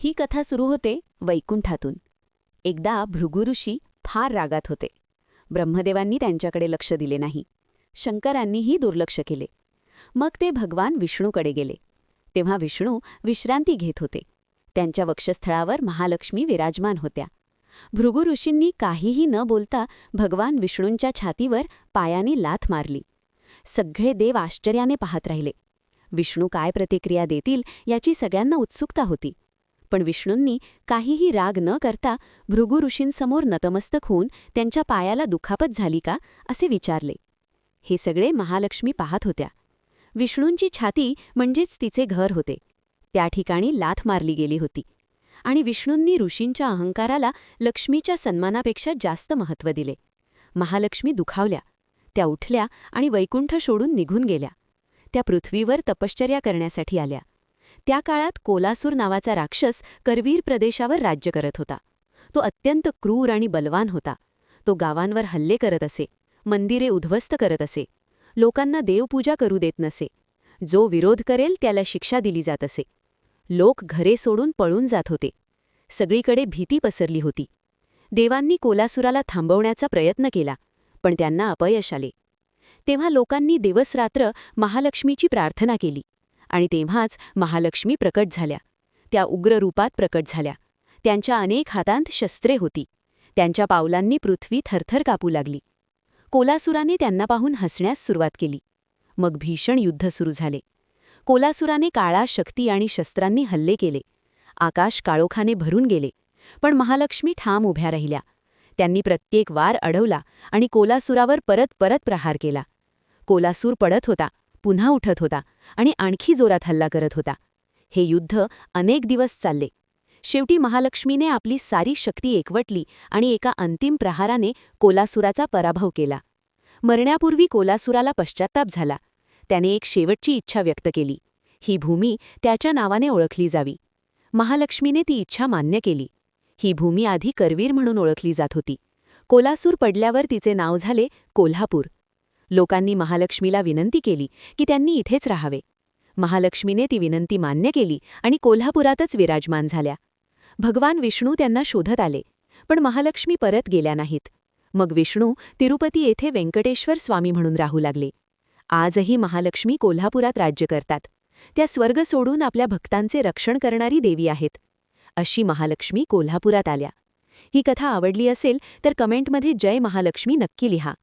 ही कथा सुरू होते वैकुंठातून. एकदा भृगु ऋषी फार रागात होते. ब्रह्मदेवांनी त्यांच्याकडे लक्ष दिले नाही. शंकरांनीही दुर्लक्ष केले. मग ते भगवान विष्णूकडे गेले. तेव्हा विष्णू विश्रांती घेत होते. त्यांच्या वक्षस्थळावर महालक्ष्मी विराजमान होत्या. भृगु ऋषींनी काहीही न बोलता भगवान विष्णूंच्या छातीवर पायाने लाथ मारली. सगळे देव आश्चर्याने पाहत राहिले. विष्णू काय प्रतिक्रिया देतील याची सगळ्यांना उत्सुकता होती. पण विष्णूंनी काहीही राग न करता भृगु ऋषींसमोर नतमस्तक होऊन त्यांच्या पायाला दुखापत झाली का असे विचारले. हे सगळे महालक्ष्मी पाहत होत्या. विष्णूंची छाती म्हणजेच तिचे घर होते. त्या ठिकाणी लाथ मारली गेली होती आणि विष्णूंनी ऋषींच्या अहंकाराला लक्ष्मीच्या सन्मानापेक्षा जास्त महत्त्व दिले. महालक्ष्मी दुखावल्या. त्या उठल्या आणि वैकुंठ सोडून निघून गेल्या. त्या पृथ्वीवर तपश्चर्या करण्यासाठी आल्या. त्या काळात कोलासूर नावाचा राक्षस करवीर प्रदेशावर राज्य करत होता. तो अत्यंत क्रूर आणि बलवान होता. तो गावांवर हल्ले करत असे, मंदिरे उद्ध्वस्त करत असे, लोकांना देवपूजा करू देत नसे. जो विरोध करेल त्याला शिक्षा दिली जात असे. लोक घरे सोडून पळून जात होते. सगळीकडे भीती पसरली होती. देवांनी कोलासुराला थांबवण्याचा प्रयत्न केला, पण त्यांना अपयश आले. तेव्हा लोकांनी दिवसरात्र महालक्ष्मीची प्रार्थना केली आणि तेव्हाच महालक्ष्मी प्रकट झाल्या. त्या उग्र रूपात प्रकट झाल्या. त्यांच्या अनेक हातांत शस्त्रे होती. त्यांच्या पावलांनी पृथ्वी थरथर कापू लागली. कोलासुराने त्यांना पाहून हसण्यास सुरुवात केली. मग भीषण युद्ध सुरू झाले. कोलासुराने काळा शक्ती आणि शस्त्रांनी हल्ले केले. आकाश काळोखाने भरून गेले. पण महालक्ष्मी ठाम उभ्या राहिल्या. त्यांनी प्रत्येक वार अडवला आणि कोलासुरावर परत परत प्रहार केला. कोलासूर पडत होता, पुन्हा उठत होता आणि आणखी जोरात हल्ला करत होता. हे युद्ध अनेक दिवस चालले. शेवटी महालक्ष्मीने आपली सारी शक्ती एकवटली आणि एका अंतिम प्रहाराने कोलासुराचा पराभव केला. मरण्यापूर्वी कोलासुराला पश्चात्ताप झाला. त्याने एक शेवटची इच्छा व्यक्त केली. ही भूमी त्याच्या नावाने ओळखली जावी. महालक्ष्मीने ती इच्छा मान्य केली. ही भूमी आधी करवीर म्हणून ओळखली जात होती. कोलासूर पडल्यावर तिचे नाव झाले कोल्हापूर. लोकांनी महालक्ष्मीला विनंती केली की त्यांनी इथेच राहावे. महालक्ष्मीने ती विनंती मान्य केली आणि कोल्हापुरातच विराजमान झाल्या. भगवान विष्णू त्यांना शोधत आले, पण महालक्ष्मी परत गेल्या नाहीत. मग विष्णू तिरुपती येथे व्यंकटेश्वर स्वामी म्हणून राहू लागले. आजही महालक्ष्मी कोल्हापुरात राज्य करतात. त्या स्वर्ग सोडून आपल्या भक्तांचे रक्षण करणारी देवी आहेत. अशी महालक्ष्मी कोल्हापुरात आल्या. ही कथा आवडली असेल तर कमेंटमध्ये जय महालक्ष्मी नक्की लिहा.